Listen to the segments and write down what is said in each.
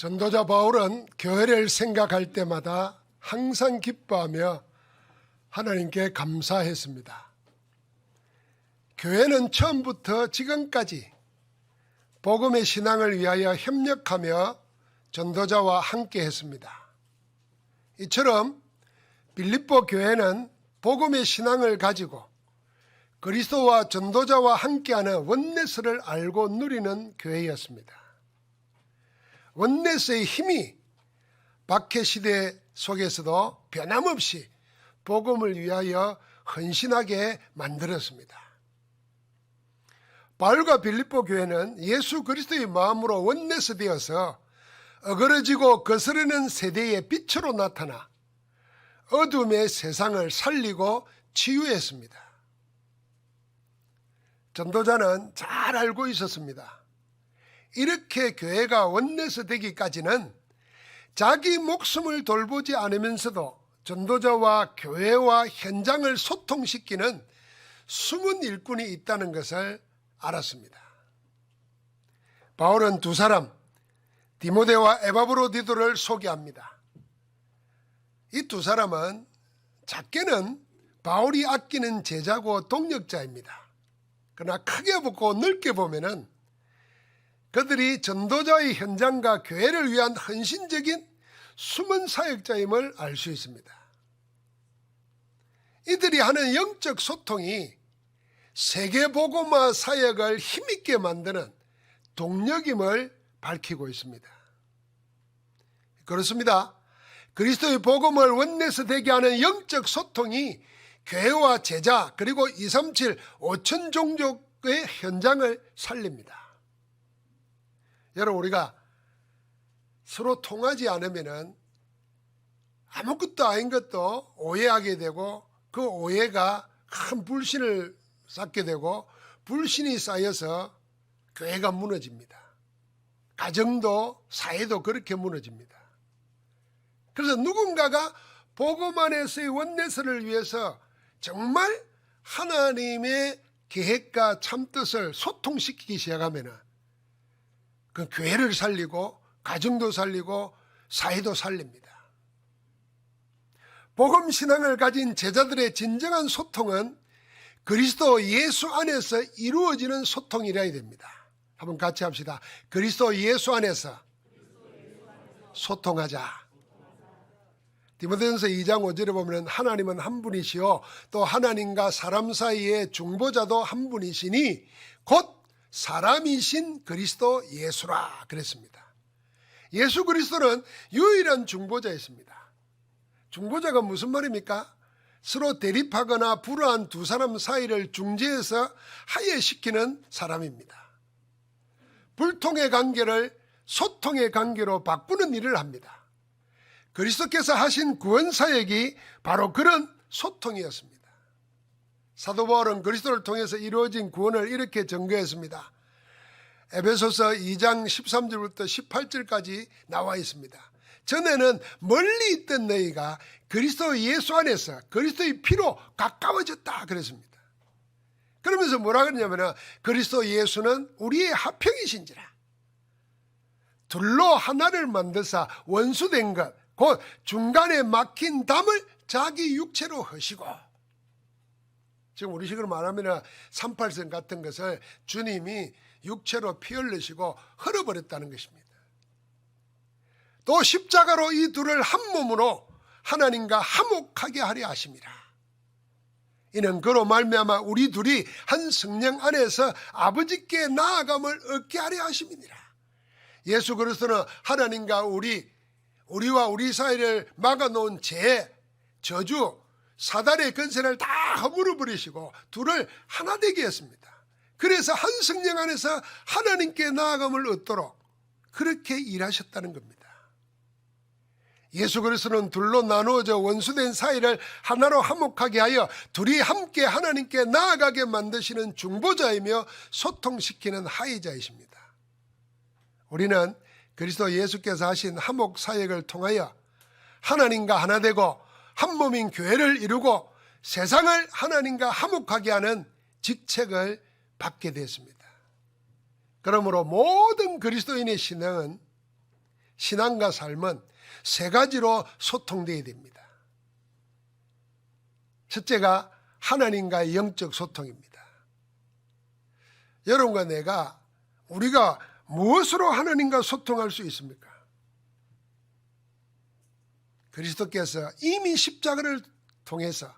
전도자 바울은 교회를 생각할 때마다 항상 기뻐하며 하나님께 감사했습니다. 교회는 처음부터 지금까지 복음의 신앙을 위하여 협력하며 전도자와 함께 했습니다. 이처럼 빌립보 교회는 복음의 신앙을 가지고 그리스도와 전도자와 함께하는 원네스를 알고 누리는 교회였습니다. 원네스의 힘이 박해시대 속에서도 변함없이 복음을 위하여 헌신하게 만들었습니다. 바울과 빌립보 교회는 예수 그리스도의 마음으로 원네스 되어서 어그러지고 거스르는 세대의 빛으로 나타나 어둠의 세상을 살리고 치유했습니다. 전도자는 잘 알고 있었습니다. 이렇게 교회가 원네스 되기까지는 자기 목숨을 돌보지 않으면서도 전도자와 교회와 현장을 소통시키는 숨은 일꾼이 있다는 것을 알았습니다. 바울은 두 사람, 디모데와 에바브로디도를 소개합니다. 이 두 사람은 작게는 바울이 아끼는 제자고 동력자입니다. 그러나 크게 보고 넓게 보면은 그들이 전도자의 현장과 교회를 위한 헌신적인 숨은 사역자임을 알 수 있습니다. 이들이 하는 영적 소통이 세계복음화 사역을 힘있게 만드는 동력임을 밝히고 있습니다. 그렇습니다. 그리스도의 복음을 원내서 되게 하는 영적 소통이 교회와 제자 그리고 237, 5천 종족의 현장을 살립니다. 여러분, 우리가 서로 통하지 않으면 아무것도 아닌 것도 오해하게 되고 그 오해가 큰 불신을 쌓게 되고 불신이 쌓여서 교회가 무너집니다. 가정도 사회도 그렇게 무너집니다. 그래서 누군가가 복음 안에서의 원내선을 위해서 정말 하나님의 계획과 참뜻을 소통시키기 시작하면 그 교회를 살리고 가정도 살리고 사회도 살립니다. 복음 신앙을 가진 제자들의 진정한 소통은 그리스도 예수 안에서 이루어지는 소통이라야 됩니다. 한번 같이 합시다. 그리스도 예수 안에서 소통하자. 디모데전서 2장 5절에 보면 하나님은 한 분이시요 또 하나님과 사람 사이의 중보자도 한 분이시니 곧 사람이신 그리스도 예수라 그랬습니다. 예수 그리스도는 유일한 중보자였습니다. 중보자가 무슨 말입니까? 서로 대립하거나 불화한 두 사람 사이를 중재해서 화해시키는 사람입니다. 불통의 관계를 소통의 관계로 바꾸는 일을 합니다. 그리스도께서 하신 구원 사역이 바로 그런 소통이었습니다. 사도 바울은 그리스도를 통해서 이루어진 구원을 이렇게 증거했습니다. 에베소서 2장 13절부터 18절까지 나와 있습니다. 전에는 멀리 있던 너희가 그리스도 예수 안에서 그리스도의 피로 가까워졌다 그랬습니다. 그러면서 뭐라 그러냐면 그리스도 예수는 우리의 화평이신지라. 둘로 하나를 만드사 원수된 것 곧 중간에 막힌 담을 자기 육체로 허시고, 지금 우리식으로 말하면 38선 같은 것을 주님이 육체로 피 흘리시고 흘려버렸다는 것입니다. 또 십자가로 이 둘을 한 몸으로 하나님과 화목하게 하려 하심이라. 이는 그로 말미암아 우리 둘이 한 성령 안에서 아버지께 나아감을 얻게 하려 하심이니라. 예수 그리스도는 하나님과 우리와 우리 사이를 막아놓은 죄, 저주, 사단의 권세를 다 허물어 버리시고 둘을 하나 되게 했습니다. 그래서 한 성령 안에서 하나님께 나아감을 얻도록 그렇게 일하셨다는 겁니다. 예수 그리스도는 둘로 나누어져 원수된 사이를 하나로 화목하게 하여 둘이 함께 하나님께 나아가게 만드시는 중보자이며 소통시키는 화해자이십니다. 우리는 그리스도 예수께서 하신 화목 사역을 통하여 하나님과 하나 되고 한 몸인 교회를 이루고 세상을 하나님과 화목하게 하는 직책을 받게 되었습니다. 그러므로 모든 그리스도인의 신앙은 신앙과 삶은 세 가지로 소통되어야 됩니다. 첫째가 하나님과의 영적 소통입니다. 여러분과 우리가 무엇으로 하나님과 소통할 수 있습니까? 그리스도께서 이미 십자가를 통해서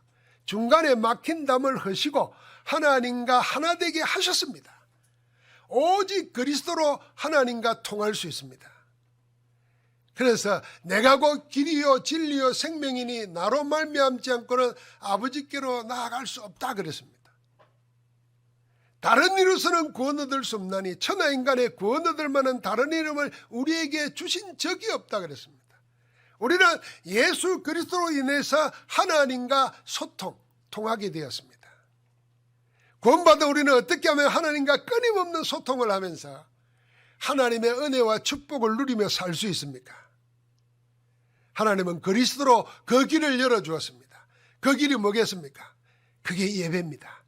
중간에 막힌 담을 허시고 하나님과 하나 되게 하셨습니다. 오직 그리스도로 하나님과 통할 수 있습니다. 그래서 내가 곧 길이요 진리요 생명이니 나로 말미암지 않고는 아버지께로 나아갈 수 없다 그랬습니다. 다른 이로서는 구원 얻을 수 없나니 천하인간의 구원 얻을 만한 다른 이름을 우리에게 주신 적이 없다 그랬습니다. 우리는 예수 그리스도로 인해서 하나님과 통하게 되었습니다. 구원받은 우리는 어떻게 하면 하나님과 끊임없는 소통을 하면서 하나님의 은혜와 축복을 누리며 살 수 있습니까? 하나님은 그리스도로 그 길을 열어주었습니다. 그 길이 뭐겠습니까? 그게 예배입니다.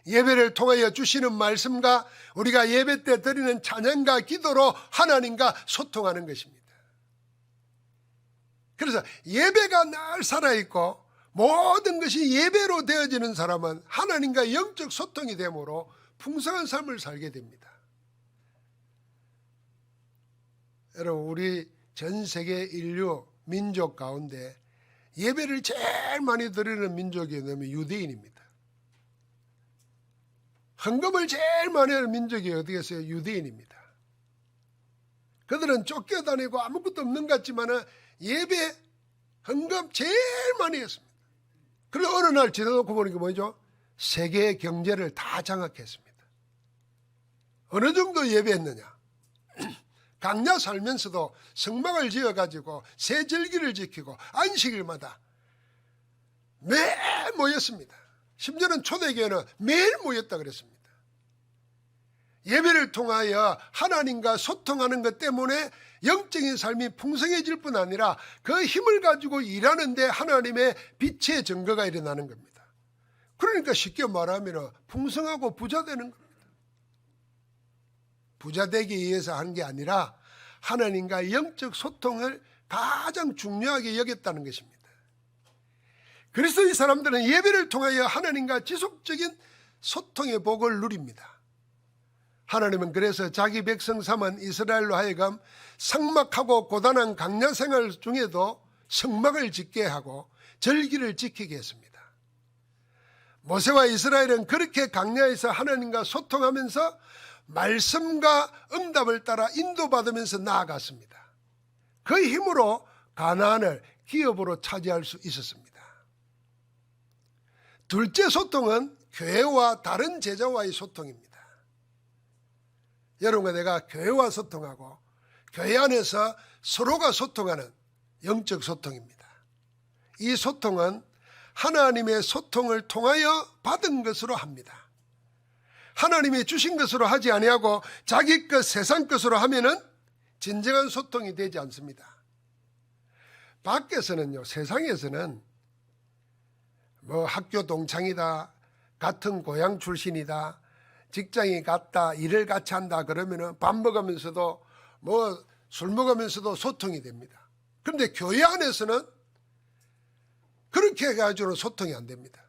예배를 통하여 주시는 말씀과 우리가 예배 때 드리는 찬양과 기도로 하나님과 소통하는 것입니다. 그래서 예배가 늘 살아있고 모든 것이 예배로 되어지는 사람은 하나님과 영적 소통이 되므로 풍성한 삶을 살게 됩니다. 여러분, 우리 전 세계 인류 민족 가운데 예배를 제일 많이 드리는 민족이 뭐냐면 유대인입니다. 헌금을 제일 많이 하는 민족이 어디겠어요? 유대인입니다. 그들은 쫓겨다니고 아무것도 없는 것 같지만 예배, 헌금 제일 많이 했습니다. 그래서 어느 날 지나놓고 보니까 뭐죠? 세계의 경제를 다 장악했습니다. 어느 정도 예배했느냐? 강야 살면서도 성막을 지어가지고 새 절기를 지키고 안식일마다 매일 모였습니다. 심지어는 초대교회는 매일 모였다 그랬습니다. 예배를 통하여 하나님과 소통하는 것 때문에 영적인 삶이 풍성해질 뿐 아니라 그 힘을 가지고 일하는데 하나님의 빛의 증거가 일어나는 겁니다. 그러니까 쉽게 말하면 풍성하고 부자 되는 겁니다. 부자 되기 위해서 하는 게 아니라 하나님과 영적 소통을 가장 중요하게 여겼다는 것입니다. 그리스도의 사람들은 예배를 통하여 하나님과 지속적인 소통의 복을 누립니다. 하나님은 그래서 자기 백성 삼은 이스라엘로 하여금 삭막하고 고단한 강야 생활 중에도 성막을 짓게 하고 절기를 지키게 했습니다. 모세와 이스라엘은 그렇게 강야에서 하나님과 소통하면서 말씀과 응답을 따라 인도받으면서 나아갔습니다. 그 힘으로 가나안을 기업으로 차지할 수 있었습니다. 둘째 소통은 교회와 다른 제자와의 소통입니다. 여러분과 내가 교회와 소통하고 교회 안에서 서로가 소통하는 영적 소통입니다. 이 소통은 하나님의 소통을 통하여 받은 것으로 합니다. 하나님이 주신 것으로 하지 아니하고 자기 것 세상 것으로 하면은 진정한 소통이 되지 않습니다. 밖에서는요, 세상에서는 뭐 학교 동창이다, 같은 고향 출신이다, 직장이 같다, 일을 같이 한다 그러면은 밥 먹으면서도 뭐 술 먹으면서도 소통이 됩니다. 그런데 교회 안에서는 그렇게 해가지고는 소통이 안 됩니다.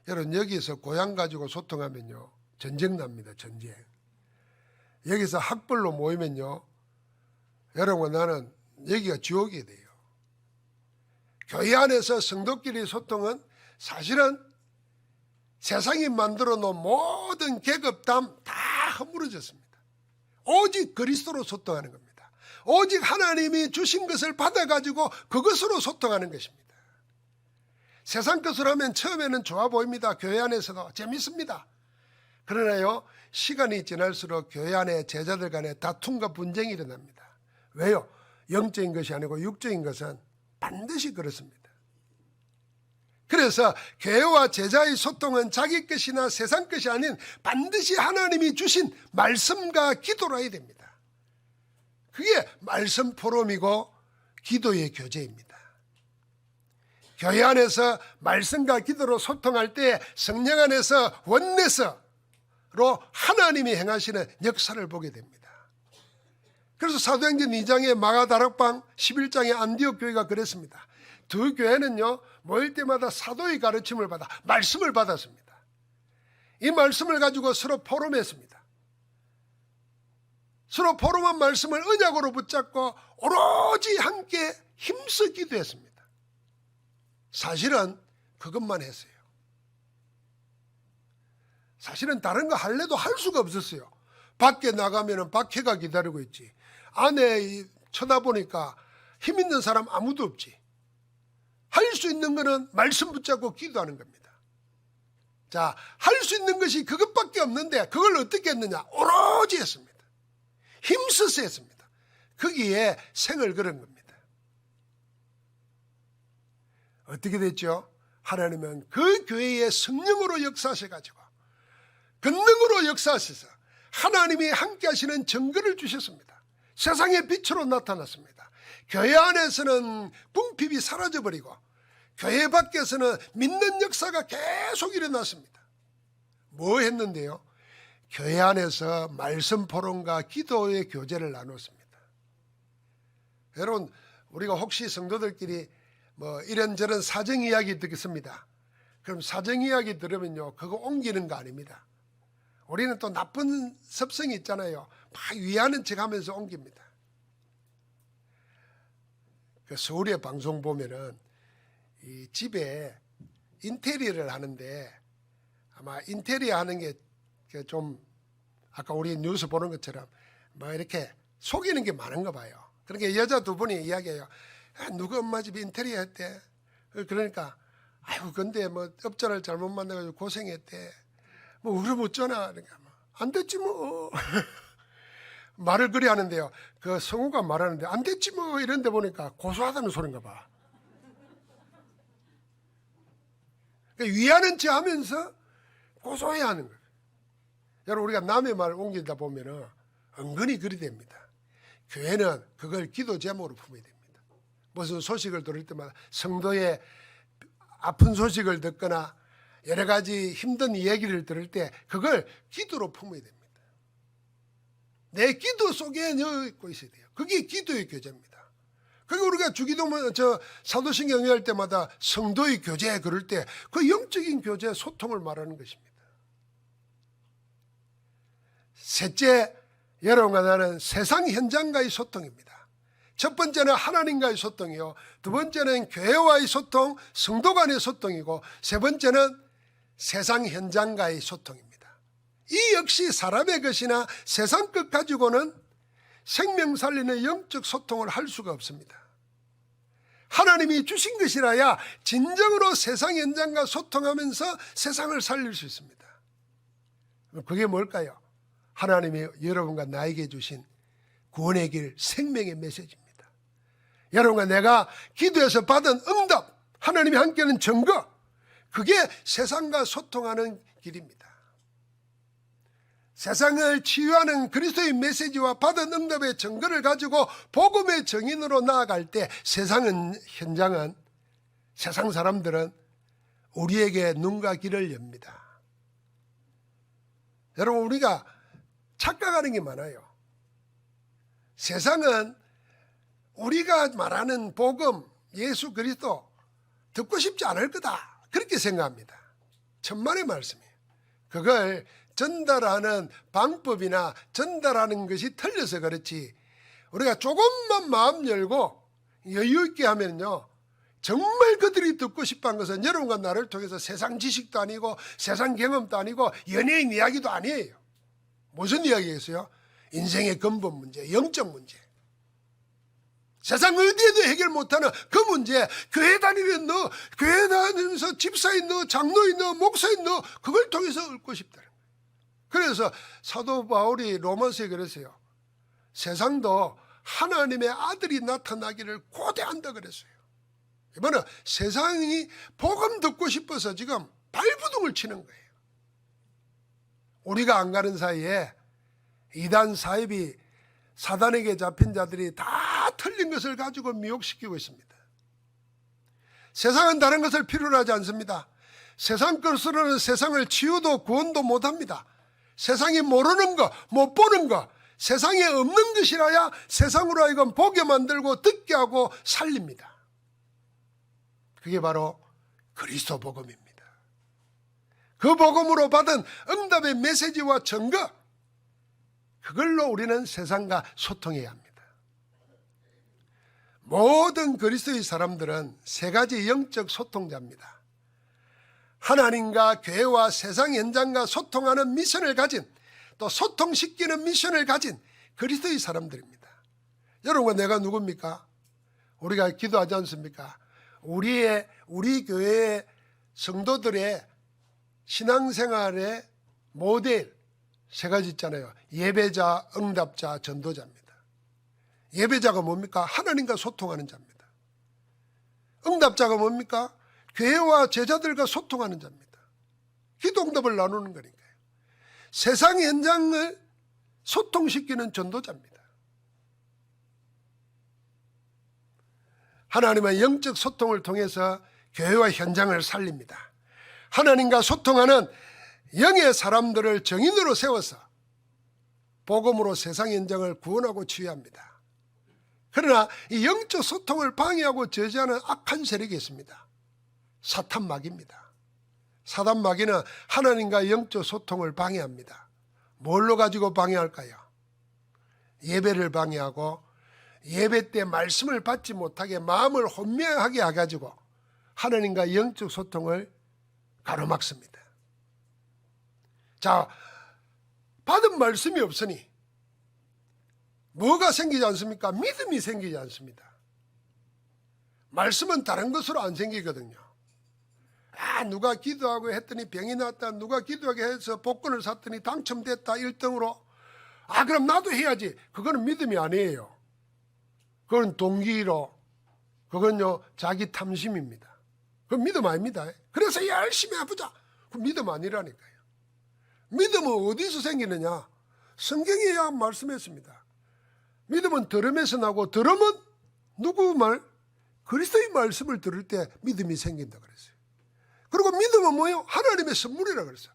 여러분, 여기서 고향 가지고 소통하면요 전쟁 납니다. 전쟁. 여기서 학벌로 모이면요 여러분, 나는 여기가 지옥이 돼요. 교회 안에서 성도끼리 소통은 사실은 세상이 만들어 놓은 모든 계급담 다 허물어졌습니다. 오직 그리스도로 소통하는 겁니다. 오직 하나님이 주신 것을 받아가지고 그것으로 소통하는 것입니다. 세상 것으로 하면 처음에는 좋아 보입니다. 교회 안에서도 재밌습니다. 그러나요, 시간이 지날수록 교회 안에 제자들 간에 다툼과 분쟁이 일어납니다. 왜요? 영적인 것이 아니고 육적인 것은 반드시 그렇습니다. 그래서 교회와 제자의 소통은 자기 것이나 세상 것이 아닌 반드시 하나님이 주신 말씀과 기도로 해야 됩니다. 그게 말씀 포럼이고 기도의 교제입니다. 교회 안에서 말씀과 기도로 소통할 때 성령 안에서 원내서로 하나님이 행하시는 역사를 보게 됩니다. 그래서 사도행전 2장에 마가다락방, 11장에 안디옥 교회가 그랬습니다. 두 교회는요, 모일 때마다 사도의 가르침을 받아 말씀을 받았습니다. 이 말씀을 가지고 서로 포럼했습니다. 서로 포럼한 말씀을 언약으로 붙잡고 오로지 함께 힘써 기도했습니다. 사실은 그것만 했어요. 사실은 다른 거 할래도 할 수가 없었어요. 밖에 나가면 박해가 기다리고 있지. 안에 쳐다보니까 힘 있는 사람 아무도 없지. 할 수 있는 거는 말씀 붙잡고 기도하는 겁니다. 자, 할 수 있는 것이 그것밖에 없는데 그걸 어떻게 했느냐? 오로지 했습니다. 힘써서 했습니다. 거기에 생을 걸은 겁니다. 어떻게 됐죠? 하나님은 그 교회의 성령으로 역사하셔가지고 권능으로 역사하셔서 하나님이 함께 하시는 증거를 주셨습니다. 세상의 빛으로 나타났습니다. 교회 안에서는 궁핍이 사라져버리고 교회 밖에서는 믿는 역사가 계속 일어났습니다. 뭐 했는데요? 교회 안에서 말씀 포럼과 기도의 교제를 나눴습니다. 여러분, 우리가 혹시 성도들끼리 뭐 이런저런 사정 이야기 듣겠습니다. 그럼 사정 이야기 들으면요, 그거 옮기는 거 아닙니다. 우리는 또 나쁜 습성이 있잖아요. 막 위하는 척 하면서 옮깁니다. 그 서울의 방송 보면은 이 집에 인테리어를 하는데 아마 인테리어 하는 게 좀 아까 우리 뉴스 보는 것처럼 뭐 이렇게 속이는 게 많은가 봐요. 그러니까 여자 두 분이 이야기해요. 누구 엄마 집 인테리어 했대. 그러니까 아이고 근데 뭐 업자를 잘못 만나가지고 고생했대. 뭐 그럼 어쩌나. 그러니까 안 됐지 뭐. 말을 그리 하는데요. 그 성우가 말하는데 안 됐지 뭐 이런데 보니까 고소하다는 소린가 봐. 그러니까 위하는 척 하면서 고소해야 하는 거예요. 여러분, 우리가 남의 말을 옮기다 보면은 은근히 그리 됩니다. 교회는 그걸 기도 제목으로 품어야 됩니다. 무슨 소식을 들을 때마다 성도의 아픈 소식을 듣거나 여러 가지 힘든 이야기를 들을 때 그걸 기도로 품어야 됩니다. 내 기도 속에 넣고 있어야 돼요. 그게 기도의 교제입니다. 그게 우리가 주기도문 사도신경 할 때마다 성도의 교제 그럴 때 그 영적인 교제 소통을 말하는 것입니다. 셋째, 여러분과 나는 세상 현장과의 소통입니다. 첫 번째는 하나님과의 소통이요, 두 번째는 교회와의 소통, 성도 간의 소통이고, 세 번째는 세상 현장과의 소통입니다. 이 역시 사람의 것이나 세상 것 가지고는 생명 살리는 영적 소통을 할 수가 없습니다. 하나님이 주신 것이라야 진정으로 세상 현장과 소통하면서 세상을 살릴 수 있습니다. 그게 뭘까요? 하나님이 여러분과 나에게 주신 구원의 길, 생명의 메시지입니다. 여러분과 내가 기도해서 받은 응답, 하나님이 함께하는 증거, 그게 세상과 소통하는 길입니다. 세상을 치유하는 그리스도의 메시지와 받은 응답의 증거를 가지고 복음의 증인으로 나아갈 때 현장은, 세상 사람들은 우리에게 눈과 귀를 엽니다. 여러분, 우리가 착각하는 게 많아요. 세상은 우리가 말하는 복음, 예수 그리스도 듣고 싶지 않을 거다, 그렇게 생각합니다. 천만의 말씀이에요. 그걸 전달하는 방법이나 전달하는 것이 틀려서 그렇지, 우리가 조금만 마음 열고 여유 있게 하면요, 정말 그들이 듣고 싶어한 것은 여러분과 나를 통해서 세상 지식도 아니고 세상 경험도 아니고 연예인 이야기도 아니에요. 무슨 이야기겠어요? 인생의 근본 문제, 영적 문제. 세상 어디에도 해결 못하는 그 문제, 교회 다니는 너, 교회 다니면서 집사인 너, 장로인 너, 목사인 너, 그걸 통해서 얻고 싶다는 거예요. 그래서 사도 바울이 로마서에 그랬어요. 세상도 하나님의 아들이 나타나기를 고대한다 그랬어요. 이번에 세상이 복음 듣고 싶어서 지금 발부둥을 치는 거예요. 우리가 안 가는 사이에 이단 사입이 사단에게 잡힌 자들이 다 틀린 것을 가지고 미혹시키고 있습니다. 세상은 다른 것을 필요로 하지 않습니다. 세상 것으로는 세상을 치유도 구원도 못합니다. 세상이 모르는 거, 못 보는 거, 세상에 없는 것이라야 세상으로 하여금 보게 만들고 듣게 하고 살립니다. 그게 바로 그리스도 복음입니다. 그 복음으로 받은 응답의 메시지와 증거, 그걸로 우리는 세상과 소통해야 합니다. 모든 그리스도의 사람들은 세 가지 영적 소통자입니다. 하나님과 교회와 세상 현장과 소통하는 미션을 가진, 또 소통시키는 미션을 가진 그리스도의 사람들입니다. 여러분, 내가 누굽니까? 우리가 기도하지 않습니까? 우리 교회의 성도들의 신앙생활의 모델 세 가지 있잖아요. 예배자, 응답자, 전도자입니다. 예배자가 뭡니까? 하나님과 소통하는 자입니다. 응답자가 뭡니까? 교회와 제자들과 소통하는 자입니다. 기도 응답을 나누는 거니까요. 세상 현장을 소통시키는 전도자입니다. 하나님의 영적 소통을 통해서 교회와 현장을 살립니다. 하나님과 소통하는 영의 사람들을 정인으로 세워서 복음으로 세상 현장을 구원하고 치유합니다. 그러나 이 영적 소통을 방해하고 저지하는 악한 세력이 있습니다. 사탄 마귀입니다. 사단 마귀는 하나님과 영적 소통을 방해합니다. 뭘로 가지고 방해할까요? 예배를 방해하고 예배 때 말씀을 받지 못하게 마음을 혼미하게 해가지고 하나님과 영적 소통을 가로막습니다. 자, 받은 말씀이 없으니 뭐가 생기지 않습니까? 믿음이 생기지 않습니다. 말씀은 다른 것으로 안 생기거든요. 누가 기도하고 했더니 병이 났다, 누가 기도하게 해서 복권을 샀더니 당첨됐다 1등으로, 그럼 나도 해야지. 그거는 믿음이 아니에요. 그건 동기로, 그건요 자기 탐심입니다. 그건 믿음 아닙니다. 그래서 열심히 해보자, 그건 믿음 아니라니까요. 믿음은 어디서 생기느냐? 성경이야 말씀했습니다. 믿음은 들음에서 나고, 들음은 누구 말? 그리스도의 말씀을 들을 때 믿음이 생긴다 그랬어요. 그리고 믿음은 뭐예요? 하나님의 선물이라 그랬어요.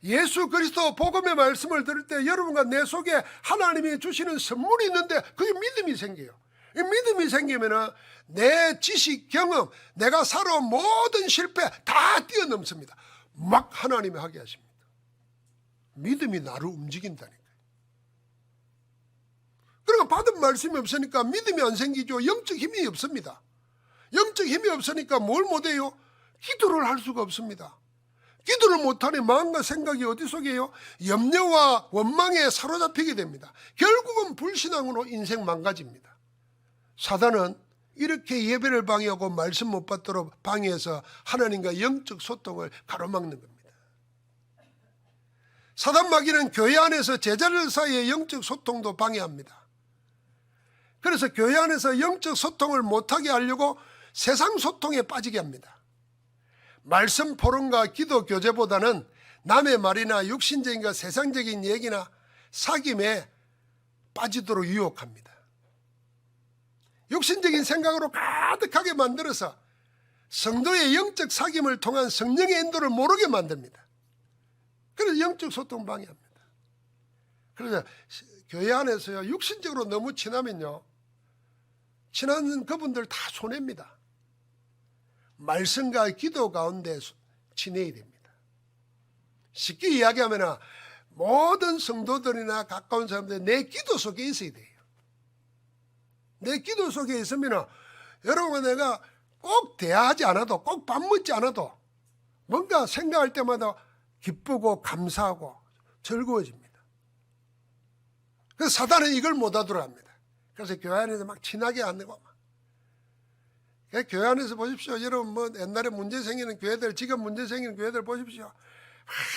예수 그리스도 복음의 말씀을 들을 때 여러분과 내 속에 하나님이 주시는 선물이 있는데 그게 믿음이 생겨요. 이 믿음이 생기면 내 지식, 경험, 내가 살아온 모든 실패 다 뛰어넘습니다. 막 하나님이 하게 하십니다. 믿음이 나를 움직인다니까요. 그러니까 받은 말씀이 없으니까 믿음이 안 생기죠. 영적 힘이 없습니다. 영적 힘이 없으니까 뭘 못해요? 기도를 할 수가 없습니다. 기도를 못하니 마음과 생각이 어디 속에요? 염려와 원망에 사로잡히게 됩니다. 결국은 불신앙으로 인생 망가집니다. 사단은 이렇게 예배를 방해하고 말씀 못 받도록 방해해서 하나님과 영적 소통을 가로막는 겁니다. 사단 마귀는 교회 안에서 제자들 사이의 영적 소통도 방해합니다. 그래서 교회 안에서 영적 소통을 못하게 하려고 세상 소통에 빠지게 합니다. 말씀 포럼과 기도 교제보다는 남의 말이나 육신적인 것, 세상적인 얘기나 사귐에 빠지도록 유혹합니다. 육신적인 생각으로 가득하게 만들어서 성도의 영적 사귐을 통한 성령의 인도를 모르게 만듭니다. 그래서 영적 소통 방해합니다. 그래서 교회 안에서요, 육신적으로 너무 친하면요, 친한 그분들 다 손해입니다. 말씀과 기도 가운데 지내야 됩니다. 쉽게 이야기하면 모든 성도들이나 가까운 사람들 내 기도 속에 있어야 돼요. 내 기도 속에 있으면 여러분과 내가 꼭 대화하지 않아도, 꼭 밥 먹지 않아도 뭔가 생각할 때마다 기쁘고 감사하고 즐거워집니다. 그래서 사단은 이걸 못 알아들어합니다. 그래서 교회 안에서 막 친하게 안 되고 막. 교회 안에서 보십시오. 여러분 뭐 옛날에 문제 생기는 교회들, 지금 문제 생기는 교회들 보십시오.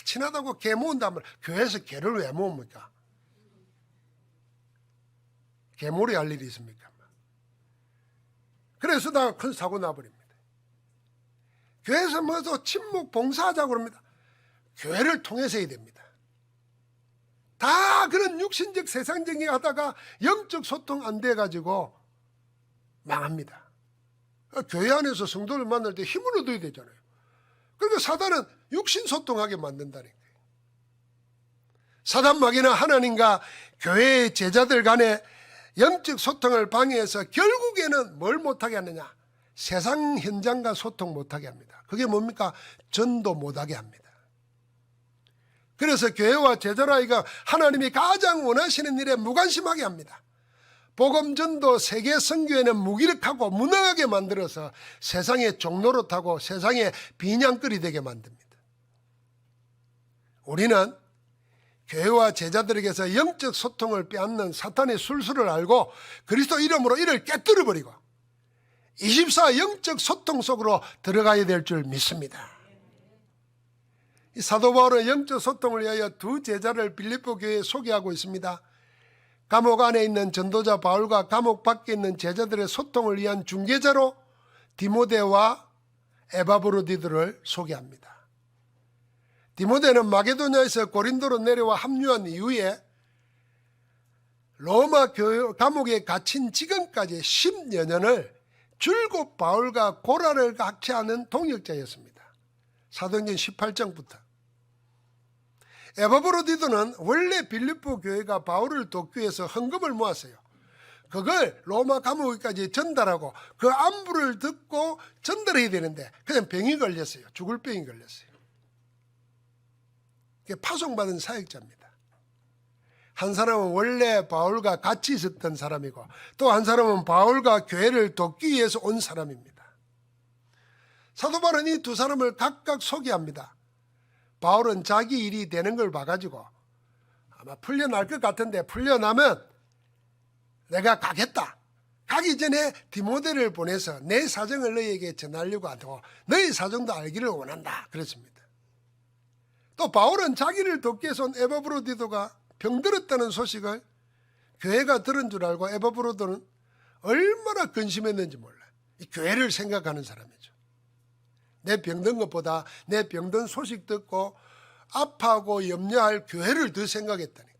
친하다고 개 모은다면 교회에서 개를 왜 모읍니까? 개몰이 할 일이 있습니까? 그래서 다 큰 사고 나버립니다. 교회에서 뭐또 친목 봉사하자고 그럽니다. 교회를 통해서 해야 됩니다. 다 그런 육신적 세상적인 하다가 영적 소통 안 돼가지고 망합니다. 교회 안에서 성도를 만날 때 힘을 얻어야 되잖아요. 그러니까 사단은 육신 소통하게 만든다는 거예요. 사단 마귀는 하나님과 교회의 제자들 간의 영적 소통을 방해해서 결국에는 뭘 못하게 하느냐? 세상 현장과 소통 못하게 합니다. 그게 뭡니까? 전도 못하게 합니다. 그래서 교회와 제자라이가 하나님이 가장 원하시는 일에 무관심하게 합니다. 복음 전도 세계 선교에는 무기력하고 무능하게 만들어서 세상의 종노릇하고 세상의 비냥거리 되게 만듭니다. 우리는 교회와 제자들에게서 영적 소통을 빼앗는 사탄의 술수를 알고 그리스도 이름으로 이를 깨뜨려버리고 24 영적 소통 속으로 들어가야 될 줄 믿습니다. 이 사도 바울은 영적 소통을 위하여 두 제자를 빌립보 교회에 소개하고 있습니다. 감옥 안에 있는 전도자 바울과 감옥 밖에 있는 제자들의 소통을 위한 중개자로 디모데와 에바브로디도를 소개합니다. 디모데는 마게도냐에서 고린도로 내려와 합류한 이후에 로마 감옥에 갇힌 지금까지 10여 년을 줄곧 바울과 고라를 같이하는 동역자였습니다. 사도행전 18장부터. 에바브로디도는 원래 빌립보 교회가 바울을 돕기 위해서 헌금을 모았어요. 그걸 로마 감옥까지 전달하고 그 안부를 듣고 전달해야 되는데 그냥 병이 걸렸어요. 죽을 병이 걸렸어요. 파송받은 사역자입니다. 한 사람은 원래 바울과 같이 있었던 사람이고 또 한 사람은 바울과 교회를 돕기 위해서 온 사람입니다. 사도 바울은 이 두 사람을 각각 소개합니다. 바울은 자기 일이 되는 걸 봐가지고 아마 풀려날 것 같은데 풀려나면 내가 가겠다. 가기 전에 디모데를 보내서 내 사정을 너희에게 전하려고 하고 너희 사정도 알기를 원한다. 그랬습니다. 또 바울은 자기를 돕기 위해서 온 에바브로디도가 병들었다는 소식을 교회가 들은 줄 알고 에바브로도는 얼마나 근심했는지 몰라요. 이 교회를 생각하는 사람이죠. 내 병든 것보다 내 병든 소식 듣고 아파하고 염려할 교회를 더 생각했다니까.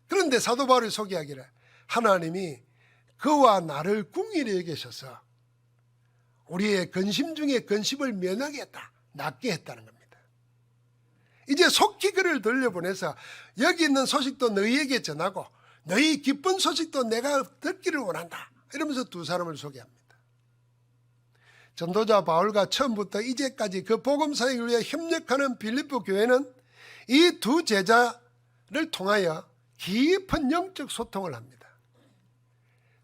그런데 사도 바울이 소개하기를 하나님이 그와 나를 궁일히 여기셔서 우리의 근심 중에 근심을 면하게 했다. 낫게 했다는 겁니다. 이제 속히 그를 돌려보내서 여기 있는 소식도 너희에게 전하고 너희 기쁜 소식도 내가 듣기를 원한다. 이러면서 두 사람을 소개합니다. 전도자 바울과 처음부터 이제까지 그 복음 사역을 위해 협력하는 빌립보 교회는 이 두 제자를 통하여 깊은 영적 소통을 합니다.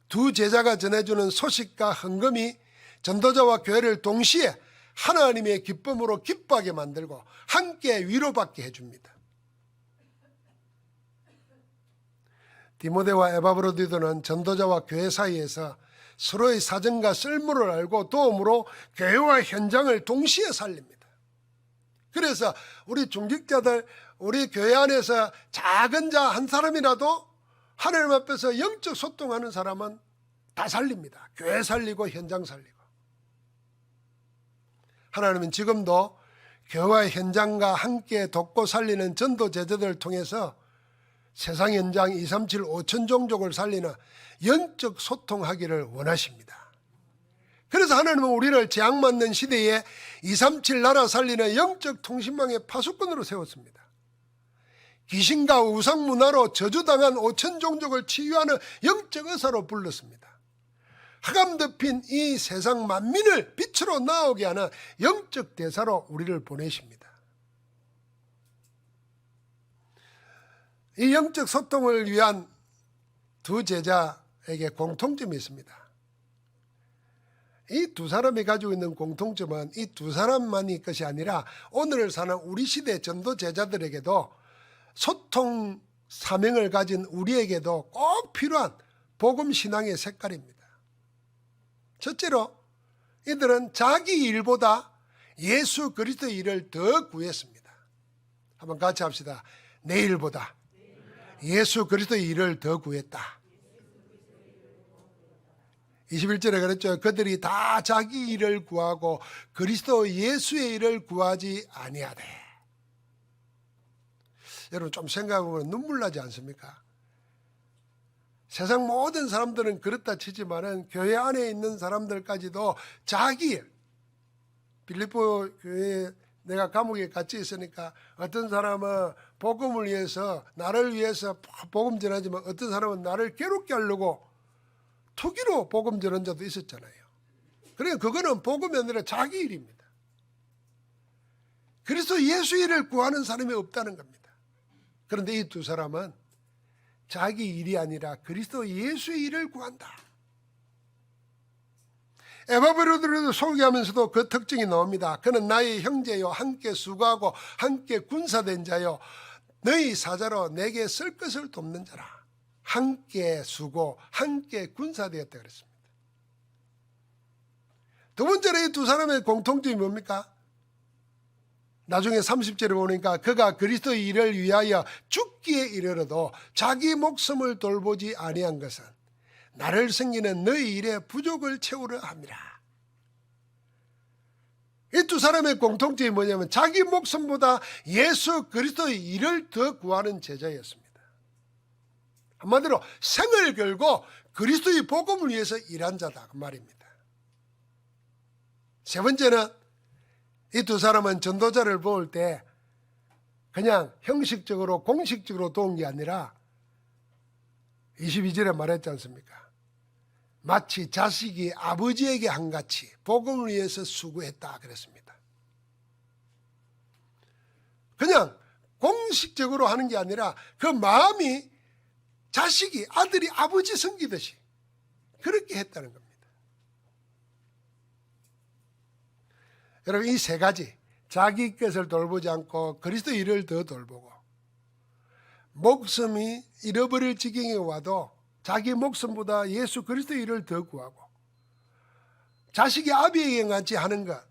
두 제자가 전해주는 소식과 헌금이 전도자와 교회를 동시에 하나님의 기쁨으로 기뻐하게 만들고 함께 위로받게 해줍니다. 디모데와 에바브로디도는 전도자와 교회 사이에서 서로의 사정과 쓸모를 알고 도움으로 교회와 현장을 동시에 살립니다. 그래서 우리 중직자들, 우리 교회 안에서 작은 자 한 사람이라도 하나님 앞에서 영적 소통하는 사람은 다 살립니다. 교회 살리고 현장 살리고. 하나님은 지금도 교회와 현장과 함께 돕고 살리는 전도 제자들을 통해서 세상 현장 237 5천 종족을 살리는 영적 소통하기를 원하십니다. 그래서 하나님은 우리를 재앙맞는 시대에 237 나라 살리는 영적 통신망의 파수꾼으로 세웠습니다. 귀신과 우상문화로 저주당한 5천 종족을 치유하는 영적 의사로 불렀습니다. 흑암 덮인 이 세상 만민을 빛으로 나오게 하는 영적 대사로 우리를 보내십니다. 이 영적 소통을 위한 두 제자에게 공통점이 있습니다. 이 두 사람이 가지고 있는 공통점은 이 두 사람만이 것이 아니라 오늘을 사는 우리 시대 전도 제자들에게도 소통 사명을 가진 우리에게도 꼭 필요한 복음 신앙의 색깔입니다. 첫째로 이들은 자기 일보다 예수 그리스도의 일을 더 구했습니다. 한번 같이 합시다. 내 일보다 예수 그리스도의 일을 더 구했다. 21절에 그랬죠. 그들이 다 자기 일을 구하고 그리스도 예수의 일을 구하지 아니하되. 여러분 좀 생각해보면 눈물 나지 않습니까? 세상 모든 사람들은 그렇다 치지만은 교회 안에 있는 사람들까지도 자기 일, 빌립보 교회에 내가 감옥에 갇혀 있으니까 어떤 사람은 복음을 위해서, 나를 위해서 복음 전하지만 어떤 사람은 나를 괴롭게 하려고 투기로 복음 전한 자도 있었잖아요. 그러니까 그거는 복음이 아니라 자기 일입니다. 그리스도 예수 일을 구하는 사람이 없다는 겁니다. 그런데 이 두 사람은 자기 일이 아니라 그리스도 예수의 일을 구한다. 에바브로드를 소개하면서도 그 특징이 나옵니다. 그는 나의 형제요, 함께 수고하고 함께 군사된 자요, 너희 사자로 내게 쓸 것을 돕는 자라. 함께 수고, 함께 군사되었다 그랬습니다. 두 번째로 이 두 사람의 공통점이 뭡니까? 나중에 30절에 보니까 그가 그리스도의 일을 위하여 죽기에 이르러도 자기 목숨을 돌보지 아니한 것은 나를 섬기는 너희 일의 부족을 채우려 함이라. 이 두 사람의 공통점이 뭐냐면 자기 목숨보다 예수 그리스도의 일을 더 구하는 제자였습니다. 한마디로 생을 걸고 그리스도의 복음을 위해서 일한 자다 그 말입니다. 세 번째는 이 두 사람은 전도자를 도울 때 그냥 형식적으로 공식적으로 도운 게 아니라 22절에 말했지 않습니까? 마치 자식이 아버지에게 한같이 복음을 위해서 수고했다 그랬습니다. 그냥 공식적으로 하는 게 아니라 그 마음이 자식이 아들이 아버지 섬기듯이 그렇게 했다는 겁니다. 여러분 이 세 가지, 자기 것을 돌보지 않고 그리스도 일을 더 돌보고, 목숨이 잃어버릴 지경에 와도 자기 목숨보다 예수 그리스도 일을 더 구하고, 자식이 아비에게 같이 하는 것,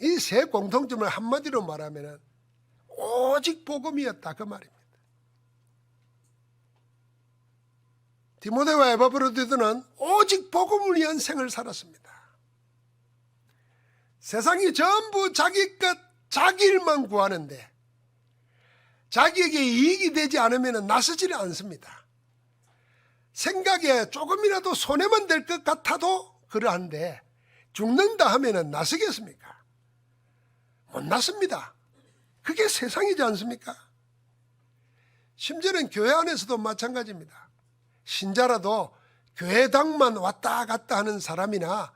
이 세 공통점을 한마디로 말하면 오직 복음이었다 그 말입니다. 디모데와 에바브로디도는 오직 복음을 위한 생을 살았습니다. 세상이 전부 자기 것, 자기 일만 구하는데 자기에게 이익이 되지 않으면 나서지를 않습니다. 생각에 조금이라도 손해만 될 것 같아도 그러한데 죽는다 하면 나서겠습니까? 못 나섭니다. 그게 세상이지 않습니까? 심지어는 교회 안에서도 마찬가지입니다. 신자라도 교회당만 왔다 갔다 하는 사람이나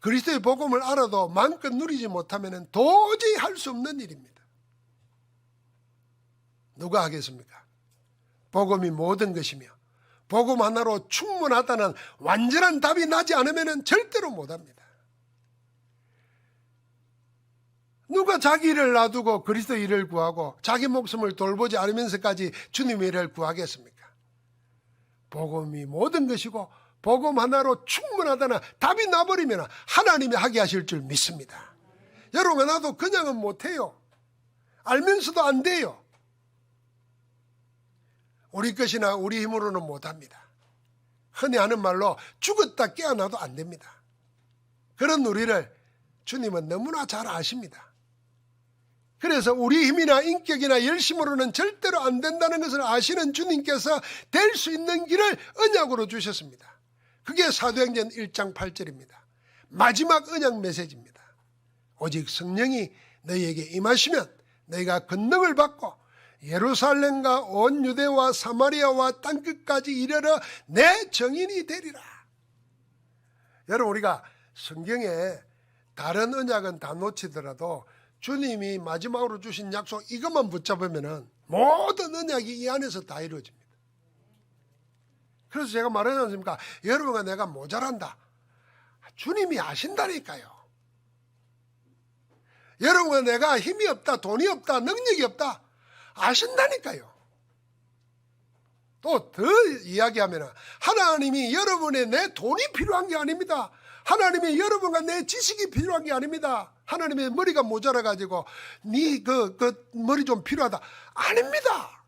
그리스도의 복음을 알아도 마음껏 누리지 못하면 도저히 할 수 없는 일입니다. 누가 하겠습니까? 복음이 모든 것이며 복음 하나로 충분하다는 완전한 답이 나지 않으면 절대로 못합니다. 누가 자기 일을 놔두고 그리스도 일을 구하고 자기 목숨을 돌보지 않으면서까지 주님의 일을 구하겠습니까? 복음이 모든 것이고 복음 하나로 충분하다는 답이 나버리면 하나님이 하게 하실 줄 믿습니다. 여러분 나도 그냥은 못해요. 알면서도 안 돼요. 우리 것이나 우리 힘으로는 못합니다. 흔히 하는 말로 죽었다 깨어나도 안 됩니다. 그런 우리를 주님은 너무나 잘 아십니다. 그래서 우리 힘이나 인격이나 열심으로는 절대로 안 된다는 것을 아시는 주님께서 될 수 있는 길을 언약으로 주셨습니다. 그게 사도행전 1장 8절입니다. 마지막 언약 메시지입니다. 오직 성령이 너희에게 임하시면 너희가 권능을 받고 예루살렘과 온 유대와 사마리아와 땅끝까지 이르러 내 증인이 되리라. 여러분 우리가 성경에 다른 언약은 다 놓치더라도 주님이 마지막으로 주신 약속 이것만 붙잡으면 모든 언약이 이 안에서 다 이루어집니다. 그래서 제가 말하지 않습니까? 여러분과 내가 모자란다. 주님이 아신다니까요. 여러분과 내가 힘이 없다, 돈이 없다, 능력이 없다. 아신다니까요. 또 더 이야기하면 하나님이 여러분의 내 돈이 필요한 게 아닙니다. 하나님이 여러분과 내 지식이 필요한 게 아닙니다. 하나님의 머리가 모자라가지고 네 그 머리 좀 필요하다. 아닙니다.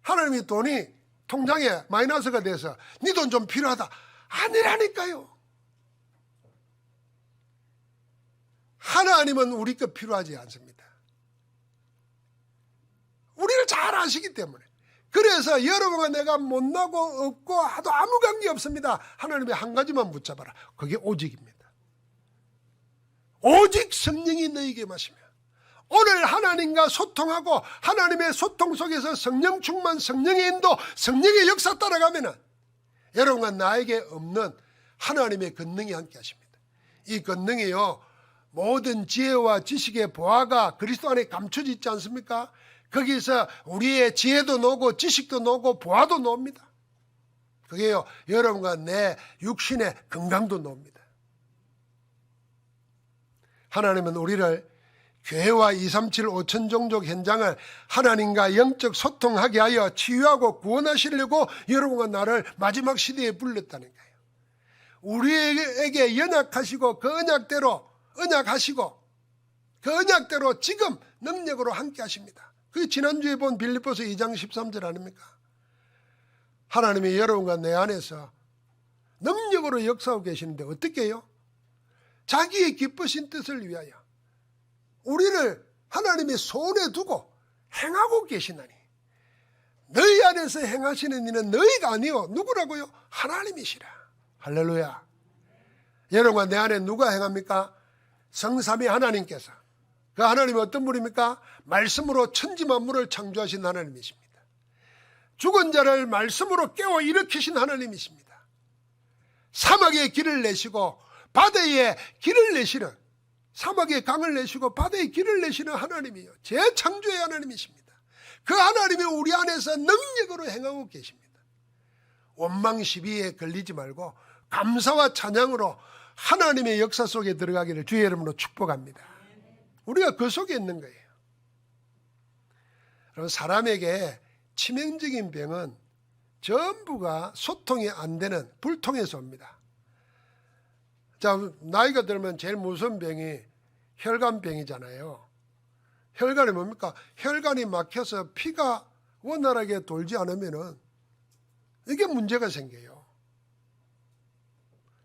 하나님이 돈이 통장에 마이너스가 돼서 네 돈 좀 필요하다. 아니라니까요. 하나님은 우리 것 필요하지 않습니다. 우리를 잘 아시기 때문에. 그래서 여러분과 내가 못나고 없고 하도 아무 관계 없습니다. 하나님의 한 가지만 붙잡아라. 그게 오직입니다. 오직 성령이 너희에게 마시며 오늘 하나님과 소통하고 하나님의 소통 속에서 성령 충만, 성령의 인도, 성령의 역사 따라가면은 여러분과 나에게 없는 하나님의 권능이 함께 하십니다. 이 권능이요, 모든 지혜와 지식의 보화가 그리스도 안에 감춰져 있지 않습니까? 거기서 우리의 지혜도 나오고 지식도 나오고 보화도 나옵니다. 그게요, 여러분과 내 육신의 건강도 나옵니다. 하나님은 우리를 교회와 237 5천 종족 현장을 하나님과 영적 소통하게 하여 치유하고 구원하시려고 여러분과 나를 마지막 시대에 불렀다는 거예요. 우리에게 연약하시고 그 언약대로 언약하시고 그 언약대로 지금 능력으로 함께 하십니다. 그게 지난주에 본 빌립보서 2장 13절 아닙니까? 하나님이 여러분과 내 안에서 능력으로 역사하고 계시는데 어떻게 해요? 자기의 기쁘신 뜻을 위하여 우리를 하나님의 손에 두고 행하고 계시나니 너희 안에서 행하시는 이는 너희가 아니요 누구라고요? 하나님이시라. 할렐루야. 여러분과 내 안에 누가 행합니까? 성삼위 하나님께서. 그 하나님은 어떤 분입니까? 말씀으로 천지 만물을 창조하신 하나님이십니다. 죽은 자를 말씀으로 깨워 일으키신 하나님이십니다. 사막에 길을 내시고 바다에 길을 내시는, 사막에 강을 내시고 바다에 길을 내시는 하나님이요, 재창조의 하나님이십니다. 그 하나님이 우리 안에서 능력으로 행하고 계십니다. 원망 시비에 걸리지 말고 감사와 찬양으로 하나님의 역사 속에 들어가기를 주의 이름으로 축복합니다. 우리가 그 속에 있는 거예요. 여러분, 사람에게 치명적인 병은 전부가 소통이 안 되는 불통에서 옵니다. 자, 나이가 들면 제일 무서운 병이 혈관병이잖아요. 혈관이 뭡니까? 혈관이 막혀서 피가 원활하게 돌지 않으면은 이게 문제가 생겨요.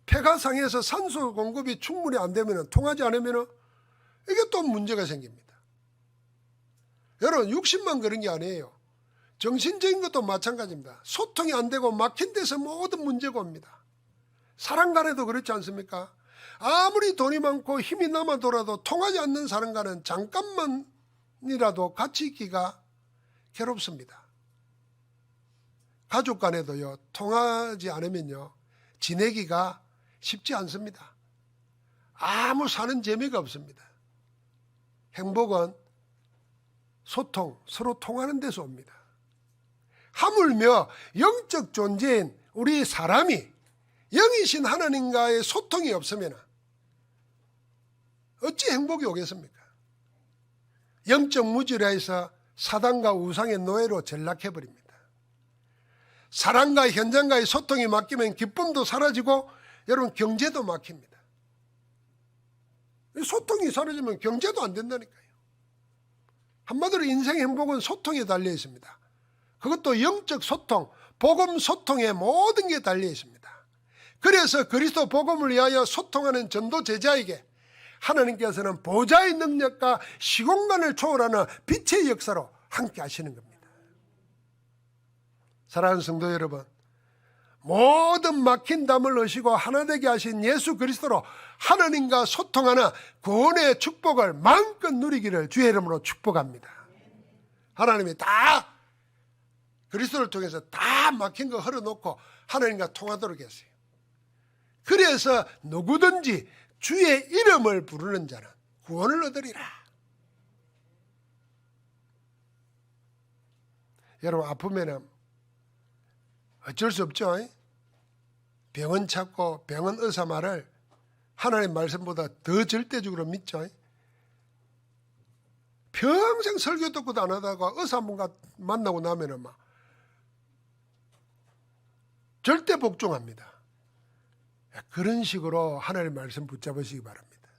폐가 상해서 산소 공급이 충분히 안 되면은, 통하지 않으면은 이게 또 문제가 생깁니다. 여러분, 육신만 그런 게 아니에요. 정신적인 것도 마찬가지입니다. 소통이 안 되고 막힌 데서 모든 문제가 옵니다. 사랑간에도 그렇지 않습니까? 아무리 돈이 많고 힘이 남아돌아도 통하지 않는 사람과는 잠깐만이라도 같이 있기가 괴롭습니다. 가족 간에도요, 통하지 않으면요, 지내기가 쉽지 않습니다. 아무 사는 재미가 없습니다. 행복은 소통, 서로 통하는 데서 옵니다. 하물며 영적 존재인 우리 사람이 영이신 하나님과의 소통이 없으면 어찌 행복이 오겠습니까? 영적 무지라해서 사단과 우상의 노예로 전락해버립니다. 사랑과 현장과의 소통이 막히면 기쁨도 사라지고 여러분 경제도 막힙니다. 소통이 사라지면 경제도 안 된다니까요. 한마디로 인생의 행복은 소통에 달려 있습니다. 그것도 영적 소통, 복음 소통에 모든 게 달려 있습니다. 그래서 그리스도 복음을 위하여 소통하는 전도 제자에게 하나님께서는 보좌의 능력과 시공간을 초월하는 빛의 역사로 함께 하시는 겁니다. 사랑하는 성도 여러분, 모든 막힌 담을 넣으시고 하나 되게 하신 예수 그리스도로 하나님과 소통하는 구원의 축복을 마음껏 누리기를 주의 이름으로 축복합니다. 하나님이 다 그리스도를 통해서 다 막힌 거 헐어놓고 하나님과 통하도록 했어요. 그래서 누구든지 주의 이름을 부르는 자는 구원을 얻으리라. 여러분, 아프면 어쩔 수 없죠. 병은 찾고 병은 의사 말을 하나님 말씀보다 더 절대적으로 믿죠. 평생 설교 듣고도 안 하다가 의사 한 번 만나고 나면은 막 절대 복종합니다. 그런 식으로 하나님 말씀 붙잡으시기 바랍니다.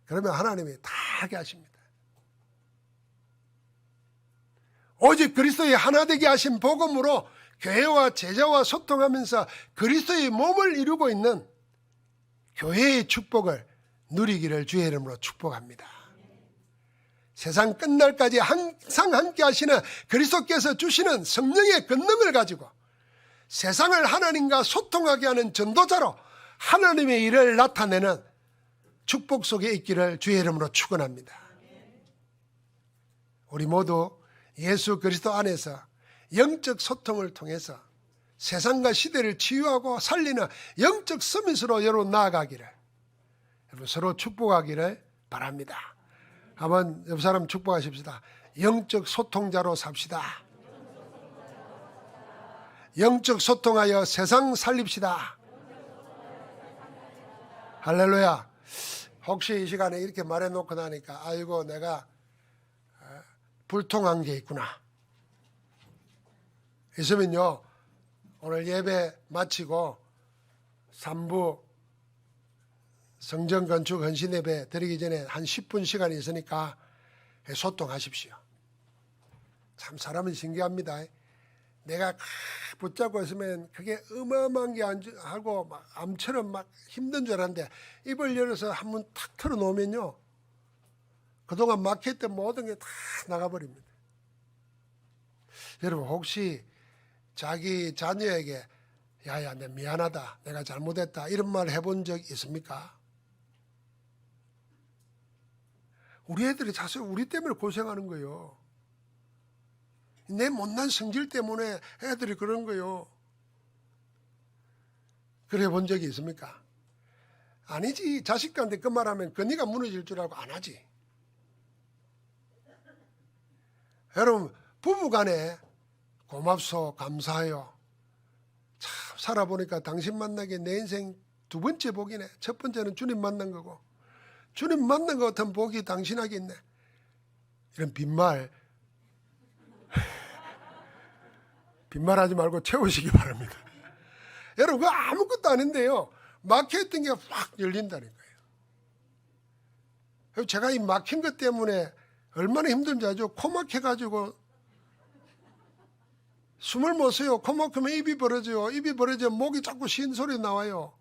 그러면 하나님이 다 하게 하십니다. 오직 그리스도의 하나 되게 하신 복음으로 교회와 제자와 소통하면서 그리스도의 몸을 이루고 있는 교회의 축복을 누리기를 주의 이름으로 축복합니다. 세상 끝날까지 항상 함께 하시는 그리스도께서 주시는 성령의 권능을 가지고 세상을 하나님과 소통하게 하는 전도자로 하나님의 일을 나타내는 축복 속에 있기를 주의 이름으로 축원합니다. 우리 모두 예수 그리스도 안에서 영적 소통을 통해서 세상과 시대를 치유하고 살리는 영적 서밋으로 여러분 나아가기를, 여러분 서로 축복하기를 바랍니다. 한번 옆 사람 축복하십시다. 영적 소통자로 삽시다. 영적 소통하여 세상 살립시다. 할렐루야. 혹시 이 시간에 이렇게 말해놓고 나니까 아이고 내가 불통한 게 있구나 있으면요, 오늘 예배 마치고 3부 성전 건축 헌신 예배 드리기 전에 한 10분 시간이 있으니까 소통하십시오. 참 사람은 신기합니다. 내가 붙잡고 있으면 그게 어마어마한 게 하고 막 암처럼 막 힘든 줄 알았는데 입을 열어서 한번 탁 털어놓으면요, 그동안 막혔던 모든 게 다 나가버립니다. 여러분 혹시 자기 자녀에게 야야 내 미안하다, 내가 잘못했다 이런 말 해본 적 있습니까? 우리 애들이 사실 우리 때문에 고생하는 거예요. 내 못난 성질 때문에 애들이 그런 거예요. 그래 본 적이 있습니까? 아니지. 자식들한테 그 말하면 그 네가 무너질 줄 알고 안 하지. 여러분 부부간에 고맙소 감사해요. 참 살아보니까 당신 만나게 내 인생 두 번째 복이네. 첫 번째는 주님 만난 거고 주님 만난 것 같은 복이 당신에게 있네. 이런 빈말하지 말고 채우시기 바랍니다. 여러분 그거 아무것도 아닌데요, 막혀있던 게 확 열린다는 거예요. 제가 이 막힌 것 때문에 얼마나 힘든지 알죠? 코 막혀가지고 숨을 못 쉬어요. 코 막히면 입이 벌어져요. 입이 벌어지면 목이 자꾸 쉬는 소리 나와요.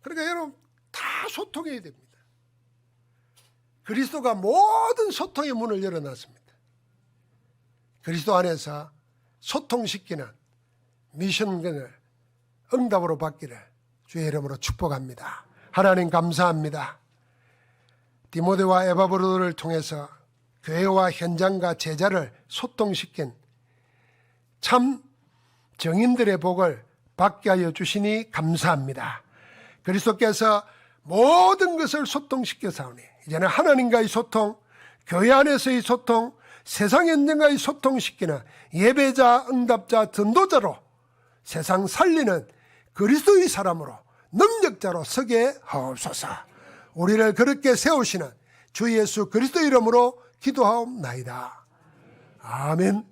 그러니까 여러분 다 소통해야 됩니다. 그리스도가 모든 소통의 문을 열어놨습니다. 그리스도 안에서 소통시키는 미션을 응답으로 받기를 주의 이름으로 축복합니다. 하나님 감사합니다. 디모데와 에바브로를 통해서 교회와 현장과 제자를 소통시킨 참 정인들의 복을 받게 하여 주시니 감사합니다. 그리스도께서 모든 것을 소통시켜사오니 이제는 하나님과의 소통, 교회 안에서의 소통, 세상 현장과의 소통시키는 예배자, 응답자, 전도자로 세상 살리는 그리스도의 사람으로 능력자로 서게 하옵소서. 우리를 그렇게 세우시는 주 예수 그리스도 이름으로 기도하옵나이다. 아멘.